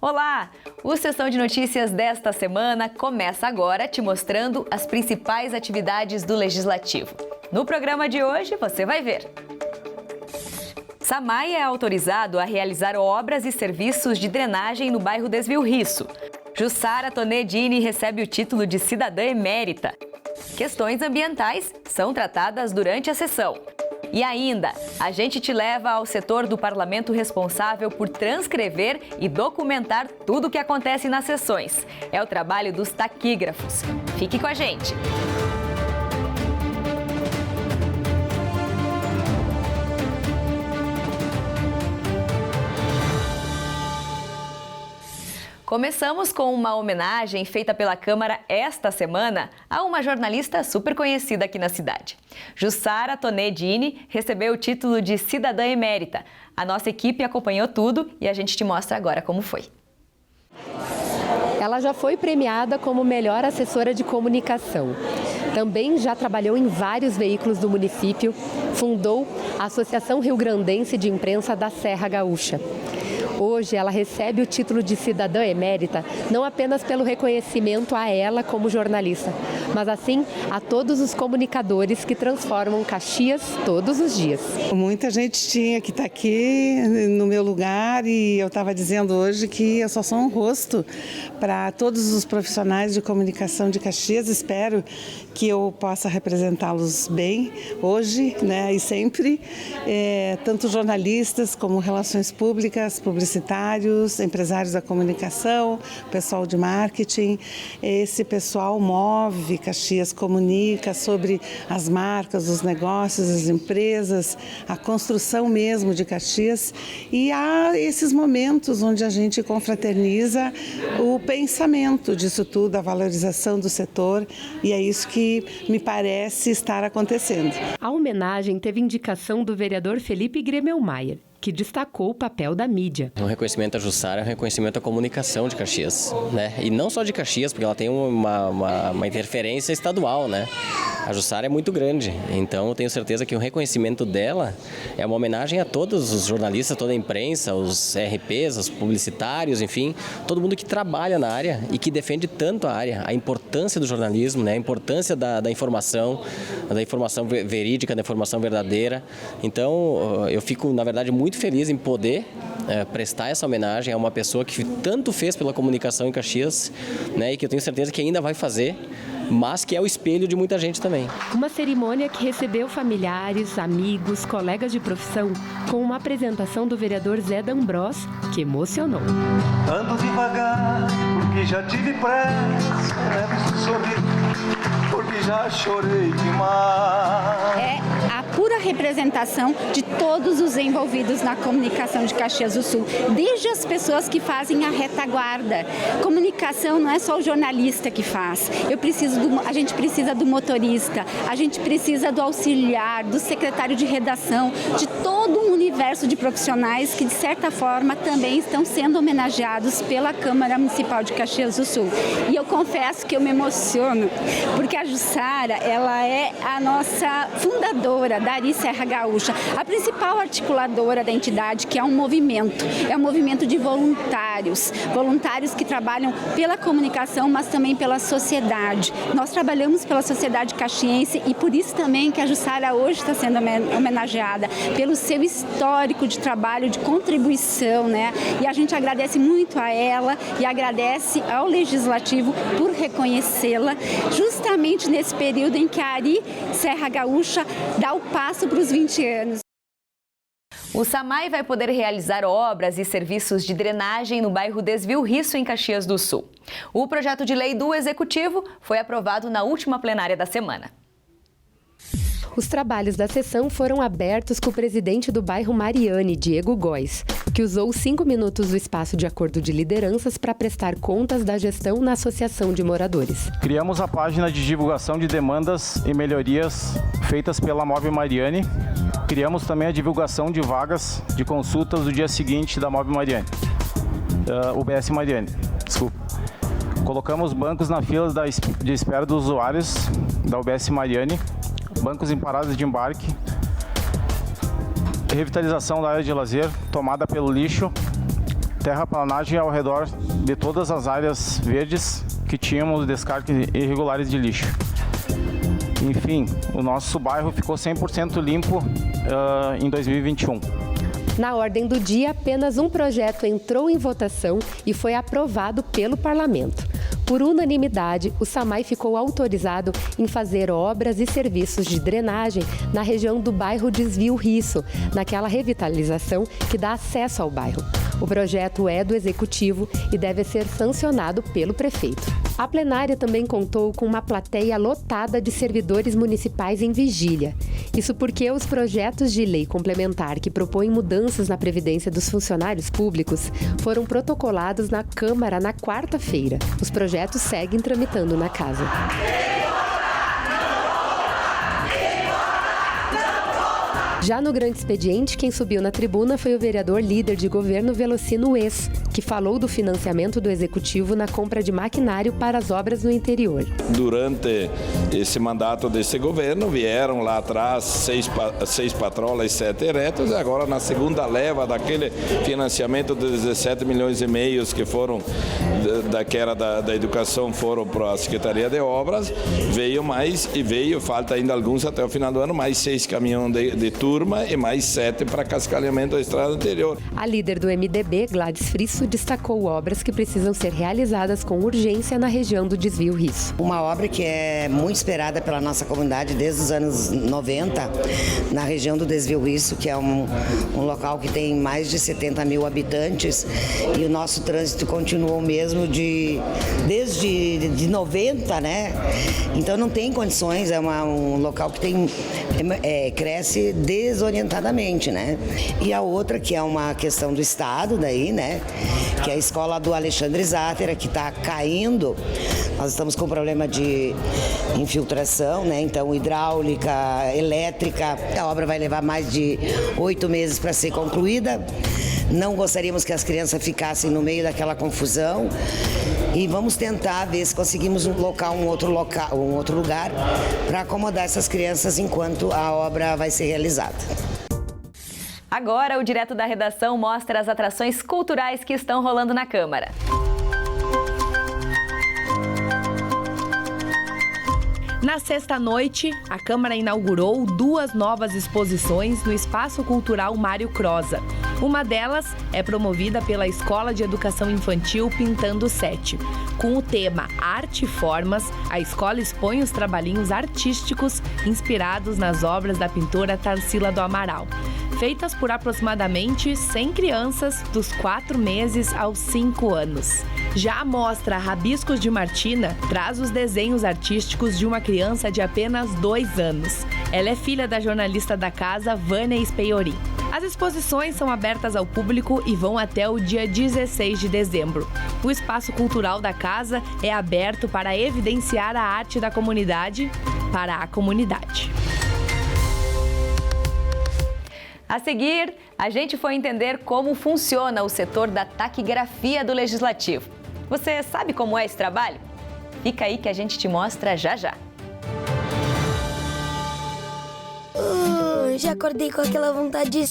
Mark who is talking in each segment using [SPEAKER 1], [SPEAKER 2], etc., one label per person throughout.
[SPEAKER 1] Olá! O Sessão de Notícias desta semana começa agora te mostrando as principais atividades do Legislativo. No programa de hoje você vai ver. SAMAI é autorizado a realizar obras e serviços de drenagem no bairro Desvio Risso. Jussara Tonedini recebe o título de cidadã emérita. Questões ambientais são tratadas durante a sessão. E ainda, a gente te leva ao setor do parlamento responsável por transcrever e documentar tudo o que acontece nas sessões. É o trabalho dos taquígrafos. Fique com a gente! Começamos com uma homenagem feita pela Câmara esta semana a uma jornalista super conhecida aqui na cidade. Jussara Tonedini recebeu o título de cidadã emérita. A nossa equipe acompanhou tudo e a gente te mostra agora como foi.
[SPEAKER 2] Ela já foi premiada como melhor assessora de comunicação. Também já trabalhou em vários veículos do município, fundou a Associação Rio-Grandense de Imprensa da Serra Gaúcha. Hoje, ela recebe o título de cidadã emérita não apenas pelo reconhecimento a ela como jornalista, mas assim a todos os comunicadores que transformam Caxias todos os dias.
[SPEAKER 3] Muita gente tinha que estar aqui no meu lugar e eu estava dizendo hoje que eu só sou um rosto para todos os profissionais de comunicação de Caxias. Espero que eu possa representá-los bem hoje, né, e sempre, tanto jornalistas como relações públicas, publicitários, empresários da comunicação, pessoal de marketing. Esse pessoal move Caxias, comunica sobre as marcas, os negócios, as empresas, a construção mesmo de Caxias. E há esses momentos onde a gente confraterniza o pensamento disso tudo, a valorização do setor, e é isso que me parece estar acontecendo.
[SPEAKER 2] A homenagem teve indicação do vereador Felipe Gremelmaier, que destacou o papel da mídia.
[SPEAKER 4] Um reconhecimento à Jussara é um reconhecimento à comunicação de Caxias, né? E não só de Caxias, porque ela tem uma interferência estadual, né? A Jussara é muito grande, então eu tenho certeza que o reconhecimento dela é uma homenagem a todos os jornalistas, toda a imprensa, os RPs, os publicitários, enfim, todo mundo que trabalha na área e que defende tanto a área, a importância do jornalismo, né? A importância da informação verídica, da informação verdadeira. Então, eu fico, na verdade, muito feliz em poder prestar essa homenagem a uma pessoa que tanto fez pela comunicação em Caxias, né, e que eu tenho certeza que ainda vai fazer, mas que é o espelho de muita gente também.
[SPEAKER 2] Uma cerimônia que recebeu familiares, amigos, colegas de profissão, com uma apresentação do vereador Zé D'Ambros, que emocionou.
[SPEAKER 5] Ando devagar, porque já tive pressa, deve sorrir, porque já chorei demais.
[SPEAKER 6] É a pura representação de todos os envolvidos na comunicação de Caxias do Sul, desde as pessoas que fazem a retaguarda. Comunicação não é só o jornalista que faz. A gente precisa do motorista, a gente precisa do auxiliar, do secretário de redação, de todo um universo de profissionais que, de certa forma, também estão sendo homenageados pela Câmara Municipal de Caxias do Sul. E eu confesso que eu me emociono, porque a Jussara, ela é a nossa fundadora da Ari Serra Gaúcha, a principal articuladora da entidade, que é um movimento de voluntários que trabalham pela comunicação, mas também pela sociedade. Nós trabalhamos pela sociedade caxiense e por isso também que a Jussara hoje está sendo homenageada, pelo seu histórico de trabalho, de contribuição, né? E a gente agradece muito a ela e agradece ao Legislativo por reconhecê-la, justamente nesse período em que a Ari Serra Gaúcha dá o passo para os 20 anos.
[SPEAKER 1] O SAMAI vai poder realizar obras e serviços de drenagem no bairro Desvio Risso, em Caxias do Sul. O projeto de lei do Executivo foi aprovado na última plenária da semana.
[SPEAKER 2] Os trabalhos da sessão foram abertos com o presidente do bairro Mariane, Diego Góes, que usou 5 minutos do espaço de acordo de lideranças para prestar contas da gestão na Associação de Moradores.
[SPEAKER 7] Criamos a página de divulgação de demandas e melhorias feitas pela Mob Mariane. Criamos também a divulgação de vagas de consultas do dia seguinte da Mob Mariane, UBS Mariane, desculpa. Colocamos bancos na fila de espera dos usuários da UBS Mariane, bancos em paradas de embarque, revitalização da área de lazer tomada pelo lixo, terraplanagem ao redor de todas as áreas verdes que tínhamos descartes irregulares de lixo. Enfim, o nosso bairro ficou 100% limpo em 2021.
[SPEAKER 2] Na ordem do dia, apenas um projeto entrou em votação e foi aprovado pelo Parlamento. Por unanimidade, o SAMAI ficou autorizado em fazer obras e serviços de drenagem na região do bairro Desvio Risso, naquela revitalização que dá acesso ao bairro. O projeto é do Executivo e deve ser sancionado pelo prefeito. A plenária também contou com uma plateia lotada de servidores municipais em vigília. Isso porque os projetos de lei complementar que propõem mudanças na previdência dos funcionários públicos foram protocolados na Câmara na quarta-feira. Os projetos seguem tramitando na casa. Já no grande expediente, quem subiu na tribuna foi o vereador líder de governo Velocino Ex, que falou do financiamento do Executivo na compra de maquinário para as obras no interior.
[SPEAKER 8] Durante esse mandato desse governo, vieram lá atrás 6 patrolas e 7 eretos, e agora na segunda leva daquele financiamento de 17 milhões e meio que foram da educação, foram para a Secretaria de Obras, veio mais e falta ainda alguns até o final do ano, mais 6 caminhões de turma e mais 7 para cascalhamento da estrada anterior.
[SPEAKER 2] A líder do MDB, Gladys Frisso, destacou obras que precisam ser realizadas com urgência na região do Desvio Risso.
[SPEAKER 9] Uma obra que é muito esperada pela nossa comunidade desde os anos 90, na região do Desvio Risso, que é um local que tem mais de 70 mil habitantes, e o nosso trânsito continua o mesmo desde 90, né? Então não tem condições, é um local que cresce desorientadamente, né? E a outra, que é uma questão do Estado daí, né? Que é a escola do Alexandre Zátera, que está caindo. Nós estamos com problema de infiltração, né? Então, hidráulica, elétrica. A obra vai levar mais de 8 meses para ser concluída. Não gostaríamos que as crianças ficassem no meio daquela confusão. E vamos tentar ver se conseguimos um outro lugar para acomodar essas crianças enquanto a obra vai ser realizada.
[SPEAKER 1] Agora, o Direto da Redação mostra as atrações culturais que estão rolando na Câmara.
[SPEAKER 10] Na sexta-noite, a Câmara inaugurou 2 novas exposições no Espaço Cultural Mário Croza. Uma delas é promovida pela Escola de Educação Infantil Pintando 7. Com o tema Arte e Formas, a escola expõe os trabalhinhos artísticos inspirados nas obras da pintora Tarsila do Amaral, feitas por aproximadamente 100 crianças dos 4 meses aos 5 anos. Já a mostra Rabiscos de Martina traz os desenhos artísticos de uma criança de apenas 2 anos. Ela é filha da jornalista da casa, Vânia Speiori. As exposições são abertas ao público e vão até o dia 16 de dezembro. O espaço cultural da casa é aberto para evidenciar a arte da comunidade para a comunidade.
[SPEAKER 1] A seguir, a gente foi entender como funciona o setor da taquigrafia do Legislativo. Você sabe como é esse trabalho? Fica aí que a gente te mostra já já.
[SPEAKER 11] Já acordei com aquela vontade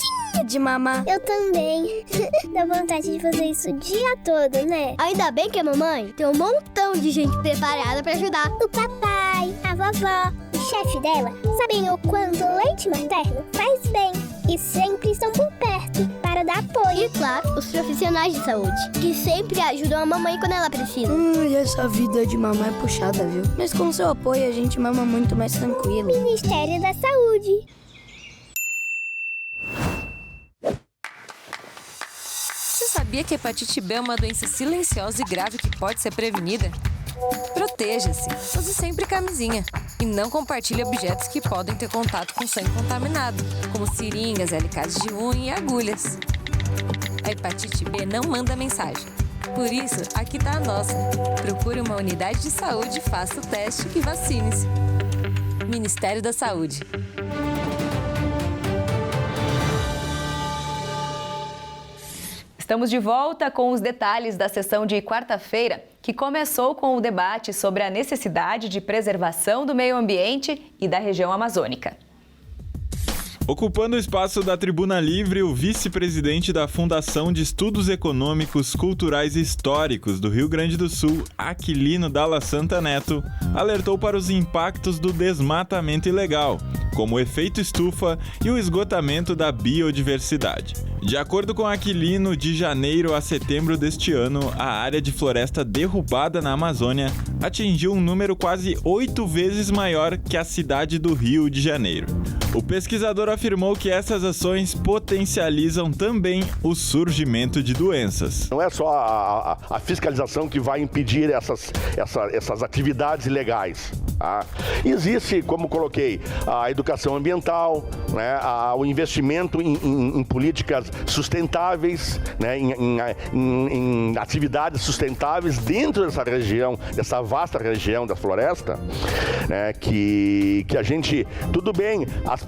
[SPEAKER 11] de mamar.
[SPEAKER 12] Eu também. Dá vontade de fazer isso o dia todo, né?
[SPEAKER 11] Ainda bem que a mamãe tem um montão de gente preparada pra ajudar.
[SPEAKER 12] O papai, a vovó, o chefe dela sabem o quanto o leite materno faz bem e sempre estão por perto para dar apoio.
[SPEAKER 11] E claro, os profissionais de saúde, que sempre ajudam a mamãe quando ela precisa.
[SPEAKER 13] Essa vida de mamãe é puxada, viu? Mas com seu apoio a gente mama muito mais tranquilo.
[SPEAKER 12] Ministério da Saúde.
[SPEAKER 14] Você sabia que a hepatite B é uma doença silenciosa e grave que pode ser prevenida? Proteja-se, use sempre camisinha e não compartilhe objetos que podem ter contato com sangue contaminado, como seringas, alicates de unha e agulhas. A hepatite B não manda mensagem. Por isso, aqui está a nossa. Procure uma unidade de saúde, faça o teste e vacine-se. Ministério da Saúde.
[SPEAKER 1] Estamos de volta com os detalhes da sessão de quarta-feira, que começou com o debate sobre a necessidade de preservação do meio ambiente e da região amazônica.
[SPEAKER 15] Ocupando o espaço da Tribuna Livre, o vice-presidente da Fundação de Estudos Econômicos, Culturais e Históricos do Rio Grande do Sul, Aquilino Dalla Santa Neto, alertou para os impactos do desmatamento ilegal, como o efeito estufa e o esgotamento da biodiversidade. De acordo com Aquilino, de janeiro a setembro deste ano, a área de floresta derrubada na Amazônia atingiu um número quase 8 vezes maior que a cidade do Rio de Janeiro. O pesquisador afirmou que essas ações potencializam também o surgimento de doenças.
[SPEAKER 16] Não é só a fiscalização que vai impedir essas atividades ilegais. Tá? Existe, como coloquei, a educação ambiental, né, o investimento em políticas sustentáveis, né, em atividades sustentáveis dentro dessa região, dessa vasta região da floresta, né, que a gente, tudo bem,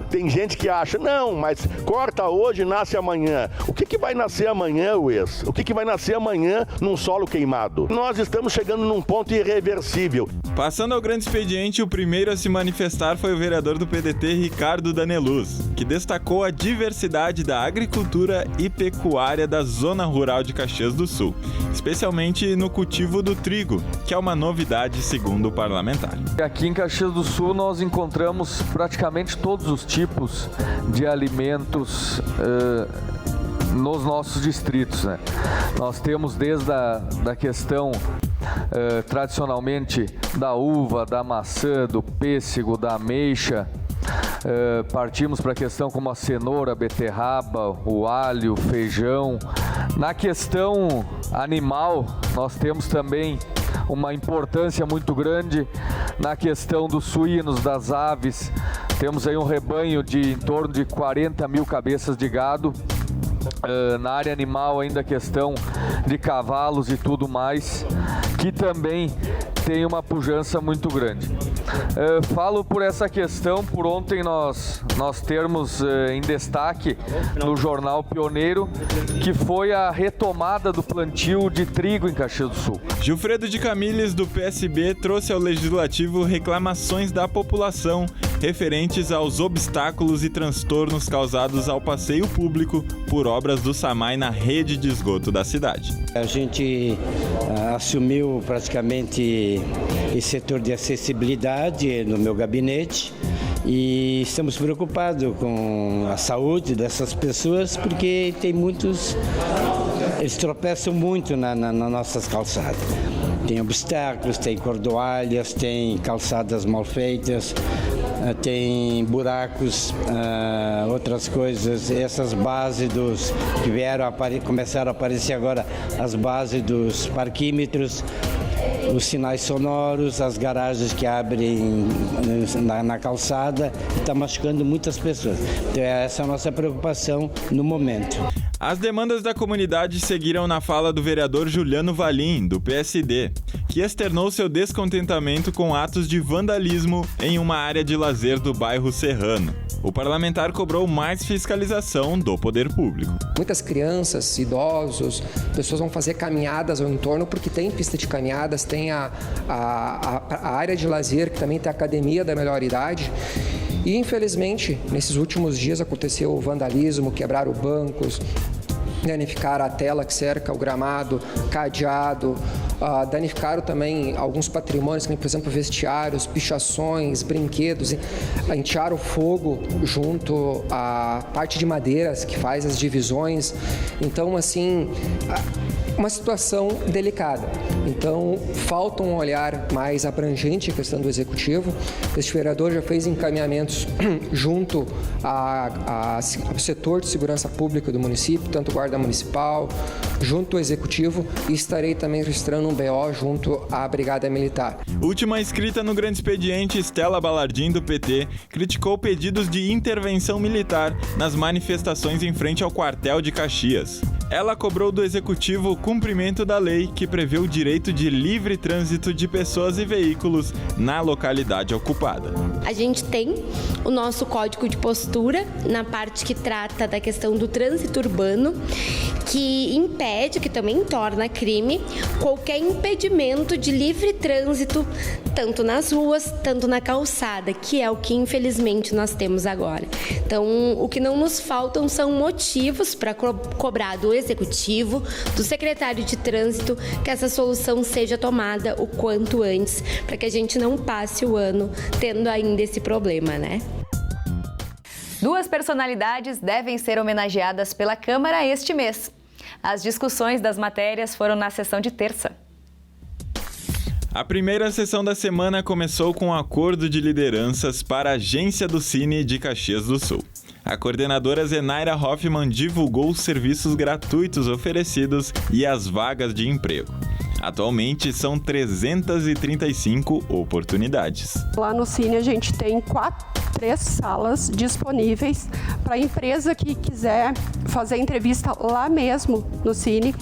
[SPEAKER 16] tem gente que acha, não, mas corta hoje, nasce amanhã. O que vai nascer amanhã, Wes? O que vai nascer amanhã num solo queimado? Nós estamos chegando num ponto irreversível.
[SPEAKER 15] Passando ao grande expediente, o primeiro a se manifestar foi o vereador do PDT, Ricardo Daneluz, que destacou a diversidade da agricultura e pecuária da zona rural de Caxias do Sul, especialmente no cultivo do trigo, que é uma novidade segundo o parlamentar.
[SPEAKER 17] Aqui em Caxias do Sul nós encontramos praticamente todos os tipos de alimentos nos nossos distritos, né? Nós temos desde a questão tradicionalmente da uva, da maçã, do pêssego, da ameixa. Partimos para a questão como a cenoura, a beterraba, o alho, o feijão. Na questão animal, nós temos também uma importância muito grande na questão dos suínos, das aves. Temos aí um rebanho de em torno de 40 mil cabeças de gado. Na área animal ainda a questão de cavalos e tudo mais, que também tem uma pujança muito grande. Falo por essa questão, por ontem nós termos em destaque no jornal Pioneiro, que foi a retomada do plantio de trigo em Caxias do Sul.
[SPEAKER 15] Gilfredo de Camilles, do PSB, trouxe ao Legislativo reclamações da população referentes aos obstáculos e transtornos causados ao passeio público por obras do SAMAI na rede de esgoto da cidade.
[SPEAKER 18] A gente assumiu praticamente esse setor de acessibilidade no meu gabinete e estamos preocupados com a saúde dessas pessoas porque tem muitos, eles tropeçam muito nas nossas calçadas. Tem obstáculos, tem cordoalhas, tem calçadas mal feitas, tem buracos, outras coisas. Essas bases que começaram a aparecer agora, as bases dos parquímetros, os sinais sonoros, as garagens que abrem na calçada, está machucando muitas pessoas. Então essa é a nossa preocupação no momento.
[SPEAKER 15] As demandas da comunidade seguiram na fala do vereador Juliano Valim, do PSD, que externou seu descontentamento com atos de vandalismo em uma área de lazer do bairro Serrano. O parlamentar cobrou mais fiscalização do poder público.
[SPEAKER 19] Muitas crianças, idosos, pessoas vão fazer caminhadas ao entorno porque tem pista de caminhadas, tem a área de lazer, que também tem a academia da melhor idade. E, infelizmente, nesses últimos dias aconteceu o vandalismo, quebraram bancos, danificaram a tela que cerca o gramado, cadeado, danificaram também alguns patrimônios, como, por exemplo, vestiários, pichações, brinquedos, entearam fogo junto à parte de madeiras que faz as divisões. Então, assim, uma situação delicada. Então, falta um olhar mais abrangente à questão do executivo. Este vereador já fez encaminhamentos junto ao setor de segurança pública do município, tanto Guarda Municipal, junto ao executivo, e estarei também registrando um BO junto à Brigada Militar.
[SPEAKER 15] Última inscrita no grande expediente, Estela Balardim, do PT, criticou pedidos de intervenção militar nas manifestações em frente ao quartel de Caxias. Ela cobrou do Executivo o cumprimento da lei que prevê o direito de livre trânsito de pessoas e veículos na localidade ocupada.
[SPEAKER 20] A gente tem o nosso código de postura na parte que trata da questão do trânsito urbano, que impede, que também torna crime, qualquer impedimento de livre trânsito, tanto nas ruas, tanto na calçada, que é o que infelizmente nós temos agora. Então, o que não nos faltam são motivos para cobrar do Executivo, do secretário de Trânsito, que essa solução seja tomada o quanto antes, para que a gente não passe o ano tendo ainda esse problema, né?
[SPEAKER 1] 2 personalidades devem ser homenageadas pela Câmara este mês. As discussões das matérias foram na sessão de terça.
[SPEAKER 15] A primeira sessão da semana começou com um acordo de lideranças para a Agência do Cine de Caxias do Sul. A coordenadora Zenaira Hoffmann divulgou os serviços gratuitos oferecidos e as vagas de emprego. Atualmente, são 335 oportunidades.
[SPEAKER 21] Lá no Cine a gente tem 3 salas disponíveis para a empresa que quiser fazer entrevista lá mesmo no Cine.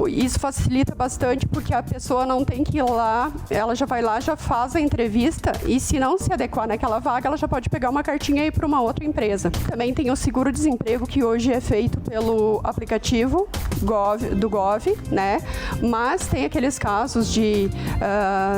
[SPEAKER 21] Isso facilita bastante porque a pessoa não tem que ir lá, ela já vai lá, já faz a entrevista e se não se adequar naquela vaga, ela já pode pegar uma cartinha e ir para uma outra empresa. Também tem o seguro-desemprego que hoje é feito pelo aplicativo do Gov, né? Mas tem aqueles casos de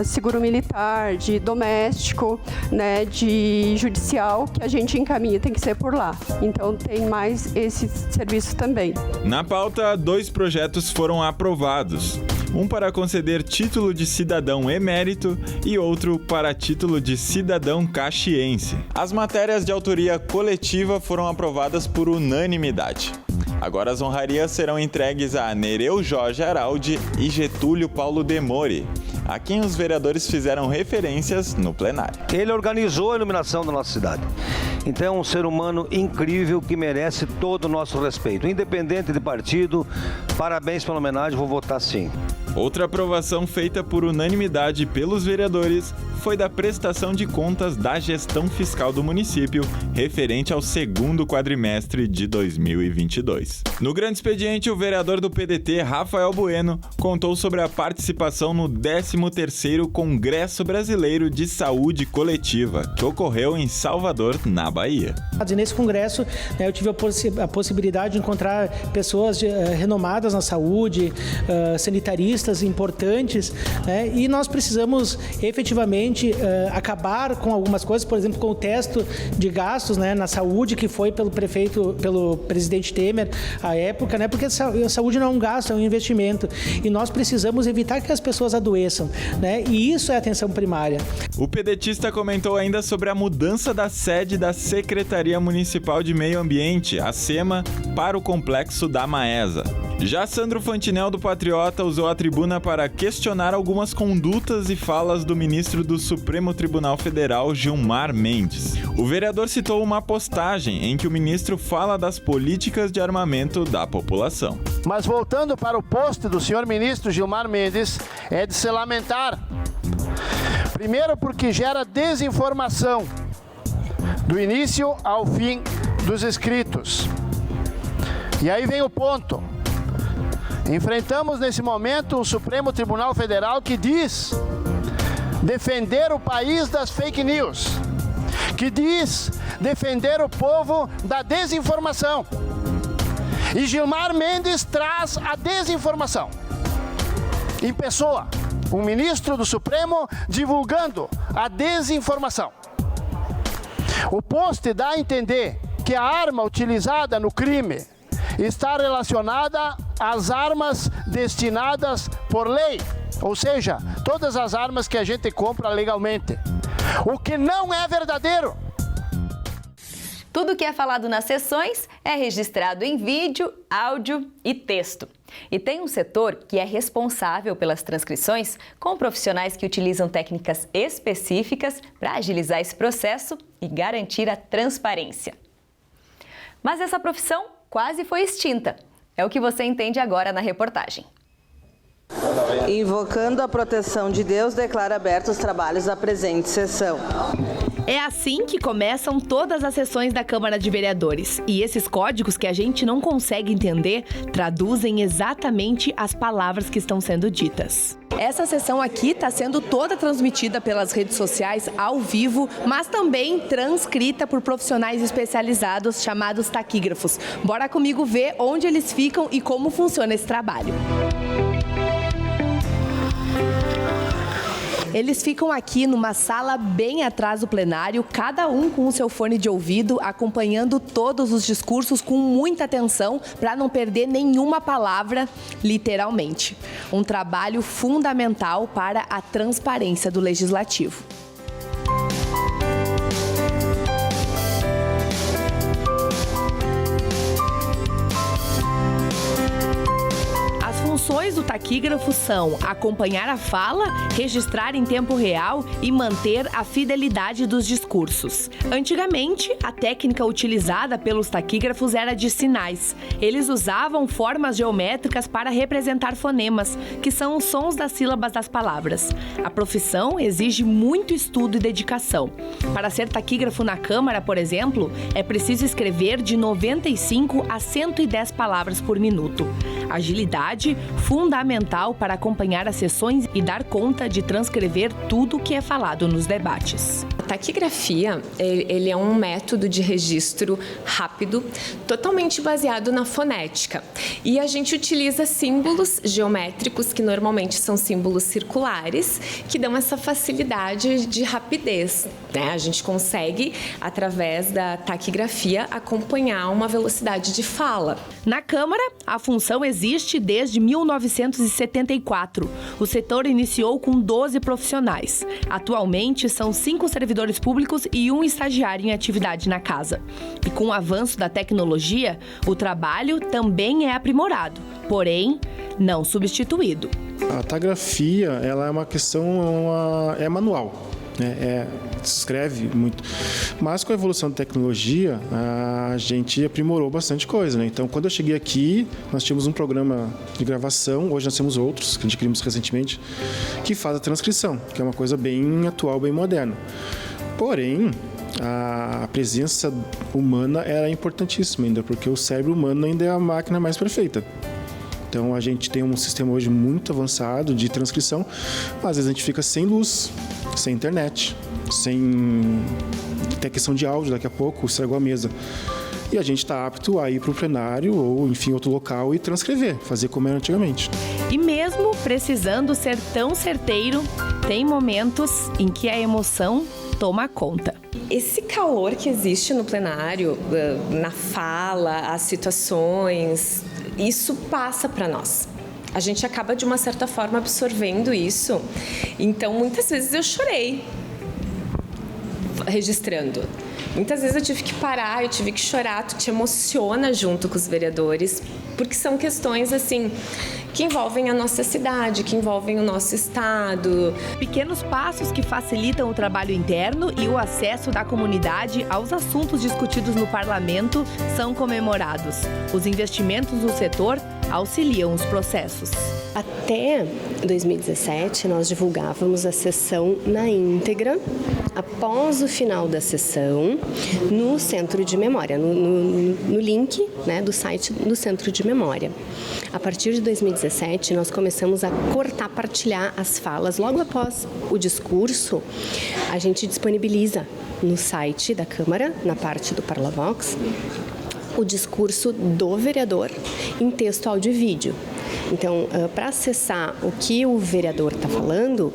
[SPEAKER 21] seguro militar, de doméstico, né? De judicial que a gente encaminha, tem que ser por lá. Então tem mais esse serviço também.
[SPEAKER 15] Na pauta, 2 projetos foram aprovados. Um para conceder título de cidadão emérito e outro para título de cidadão caxiense. As matérias de autoria coletiva foram aprovadas por unanimidade. Agora as honrarias serão entregues a Nereu Jorge Araldi e Getúlio Paulo Demore, a quem os vereadores fizeram referências no plenário.
[SPEAKER 22] Ele organizou a iluminação da nossa cidade. Então é um ser humano incrível que merece todo o nosso respeito. Independente de partido, parabéns pela homenagem, vou votar sim.
[SPEAKER 15] Outra aprovação feita por unanimidade pelos vereadores foi da prestação de contas da gestão fiscal do município, referente ao 2º quadrimestre de 2022. No grande expediente, o vereador do PDT, Rafael Bueno, contou sobre a participação no 13º Congresso Brasileiro de Saúde Coletiva, que ocorreu em Salvador, na Bahia.
[SPEAKER 23] Nesse congresso, eu tive a possibilidade de encontrar pessoas renomadas na saúde, sanitaristas importantes, e nós precisamos efetivamente acabar com algumas coisas, por exemplo, com o teto de gastos na saúde que foi pelo presidente Temer à época, porque a saúde não é um gasto, é um investimento. E nós precisamos evitar que as pessoas adoeçam, e isso é atenção primária.
[SPEAKER 15] O pedetista comentou ainda sobre a mudança da sede da Secretaria Municipal de Meio Ambiente, a SEMA, para o complexo da Maesa. Já Sandro Fantinel, do Patriota, usou a tribuna para questionar algumas condutas e falas do ministro do Supremo Tribunal Federal, Gilmar Mendes. O vereador citou uma postagem em que o ministro fala das políticas de armamento da população.
[SPEAKER 24] Mas voltando para o post do senhor ministro Gilmar Mendes, é de se lamentar. Primeiro porque gera desinformação, do início ao fim dos escritos. E aí vem o ponto. Enfrentamos nesse momento um Supremo Tribunal Federal que diz defender o país das fake news, que diz defender o povo da desinformação. E Gilmar Mendes traz a desinformação em pessoa, um ministro do Supremo divulgando a desinformação. O post dá a entender que a arma utilizada no crime está relacionada às armas destinadas por lei, ou seja, todas as armas que a gente compra legalmente, o que não é verdadeiro.
[SPEAKER 1] Tudo que é falado nas sessões é registrado em vídeo, áudio e texto. E tem um setor que é responsável pelas transcrições, com profissionais que utilizam técnicas específicas para agilizar esse processo e garantir a transparência. Mas essa profissão quase foi extinta. É o que você entende agora na reportagem.
[SPEAKER 25] Invocando a proteção de Deus, declara abertos os trabalhos da presente sessão.
[SPEAKER 10] É assim que começam todas as sessões da Câmara de Vereadores. E esses códigos que a gente não consegue entender traduzem exatamente as palavras que estão sendo ditas. Essa sessão aqui está sendo toda transmitida pelas redes sociais ao vivo, mas também transcrita por profissionais especializados chamados taquígrafos. Bora comigo ver onde eles ficam e como funciona esse trabalho. Eles ficam aqui numa sala bem atrás do plenário, cada um com o seu fone de ouvido, acompanhando todos os discursos com muita atenção para não perder nenhuma palavra, literalmente. Um trabalho fundamental para a transparência do Legislativo. As funções do taquígrafo são acompanhar a fala, registrar em tempo real e manter a fidelidade dos discursos. Antigamente, a técnica utilizada pelos taquígrafos era de sinais. Eles usavam formas geométricas para representar fonemas, que são os sons das sílabas das palavras. A profissão exige muito estudo e dedicação. Para ser taquígrafo na Câmara, por exemplo, é preciso escrever de 95 a 110 palavras por minuto. Agilidade fundamental para acompanhar as sessões e dar conta de transcrever tudo o que é falado nos debates.
[SPEAKER 3] A taquigrafia, ele é um método de registro rápido, totalmente baseado na fonética. E a gente utiliza símbolos geométricos, que normalmente são símbolos circulares, que dão essa facilidade de rapidez, né? A gente consegue, através da taquigrafia, acompanhar uma velocidade de fala.
[SPEAKER 10] Na Câmara, a função existe desde 1974. O setor iniciou com 12 profissionais. Atualmente, são 5 servidores públicos e 1 estagiário em atividade na casa. E com o avanço da tecnologia, o trabalho também é aprimorado, porém, não substituído.
[SPEAKER 4] A taquigrafia, ela é uma questão, é manual. Se escreve muito, mas com a evolução da tecnologia a gente aprimorou bastante coisa, né? Então, quando eu cheguei aqui, nós tínhamos um programa de gravação, hoje nós temos outros que adquirimos recentemente, que faz a transcrição, que é uma coisa bem atual, bem moderna. Porém, a presença humana era importantíssima ainda, porque o cérebro humano ainda é a máquina mais perfeita. Então, a gente tem um sistema hoje muito avançado de transcrição, mas às vezes a gente fica sem luz, sem internet, sem ter questão de áudio, daqui a pouco estragou a mesa. E a gente está apto a ir para o plenário ou, enfim, outro local e transcrever, fazer como era antigamente.
[SPEAKER 10] E mesmo precisando ser tão certeiro, tem momentos em que a emoção toma conta.
[SPEAKER 3] Esse calor que existe no plenário, na fala, as situações, isso passa para nós. A gente acaba, de uma certa forma, absorvendo isso. Então, muitas vezes eu chorei registrando. Muitas vezes eu tive que parar, eu tive que chorar. Tu te emociona junto com os vereadores, porque são questões, assim, que envolvem a nossa cidade, que envolvem o nosso estado.
[SPEAKER 10] Pequenos passos que facilitam o trabalho interno e o acesso da comunidade aos assuntos discutidos no parlamento são comemorados. Os investimentos no setor auxiliam os processos.
[SPEAKER 5] Até 2017, nós divulgávamos a sessão na íntegra, após o final da sessão, no Centro de Memória, no link, né, do site do Centro de Memória. A partir de 2017, nós começamos a partilhar as falas. Logo após o discurso, a gente disponibiliza no site da Câmara, na parte do Parlavox, o discurso do vereador em texto, áudio e vídeo. Então, para acessar o que o vereador está falando,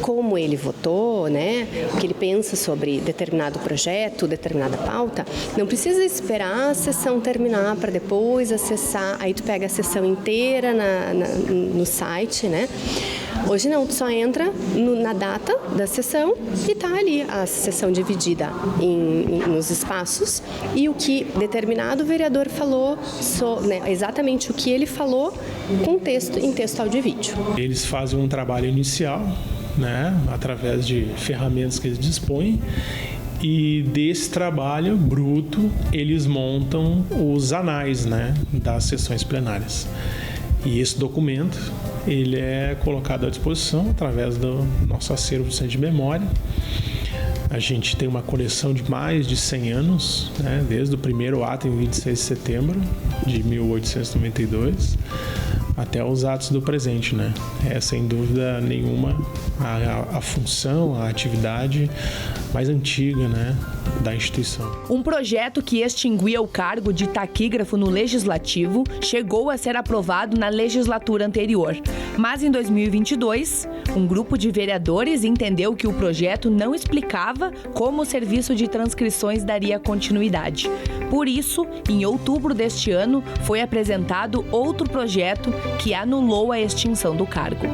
[SPEAKER 5] como ele votou, né, o que ele pensa sobre determinado projeto, determinada pauta, não precisa esperar a sessão terminar para depois acessar. Aí tu pega a sessão inteira no site, né? Hoje não, tu só entra na data da sessão e está ali a sessão dividida nos espaços e o que determinado vereador falou, né, exatamente o que ele falou em texto, áudio e vídeo.
[SPEAKER 6] Eles fazem um trabalho inicial, né, através de ferramentas que eles dispõem, e desse trabalho bruto eles montam os anais, né, das sessões plenárias. E esse documento ele é colocado à disposição através do nosso acervo do Centro de Memória. A gente tem uma coleção de mais de 100 anos, né? Desde o primeiro ato em 26 de setembro de 1892 até os atos do presente, né? É sem dúvida nenhuma a função, a atividade mais antiga, né, da instituição.
[SPEAKER 10] Um projeto que extinguia o cargo de taquígrafo no Legislativo chegou a ser aprovado na legislatura anterior. Mas em 2022, um grupo de vereadores entendeu que o projeto não explicava como o serviço de transcrições daria continuidade. Por isso, em outubro deste ano, foi apresentado outro projeto que anulou a extinção do cargo.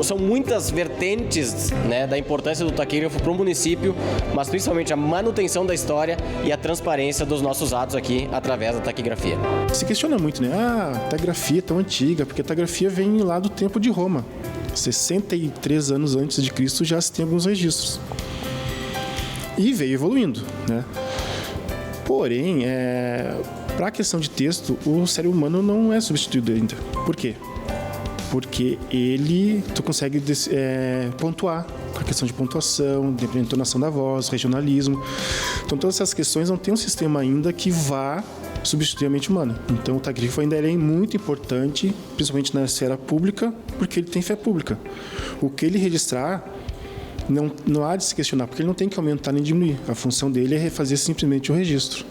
[SPEAKER 2] São muitas vertentes, né, da importância do taquígrafo para o município, mas principalmente a manutenção da história e a transparência dos nossos atos aqui através da taquigrafia. Se
[SPEAKER 4] questiona muito, né? A taquigrafia é tão antiga, porque a taquigrafia vem lá do tempo de Roma. 63 anos antes de Cristo já se tem alguns registros. E veio evoluindo, né? Porém, para a questão de texto, o cérebro humano não é substituído ainda. Por quê? Porque tu consegue pontuar, a questão de pontuação, de entonação da voz, regionalismo. Então, todas essas questões não tem um sistema ainda que vá substituir a mente humana. Então, o taquígrafo ainda é muito importante, principalmente na esfera pública, porque ele tem fé pública. O que ele registrar, não há de se questionar, porque ele não tem que aumentar nem diminuir. A função dele é fazer simplesmente o registro.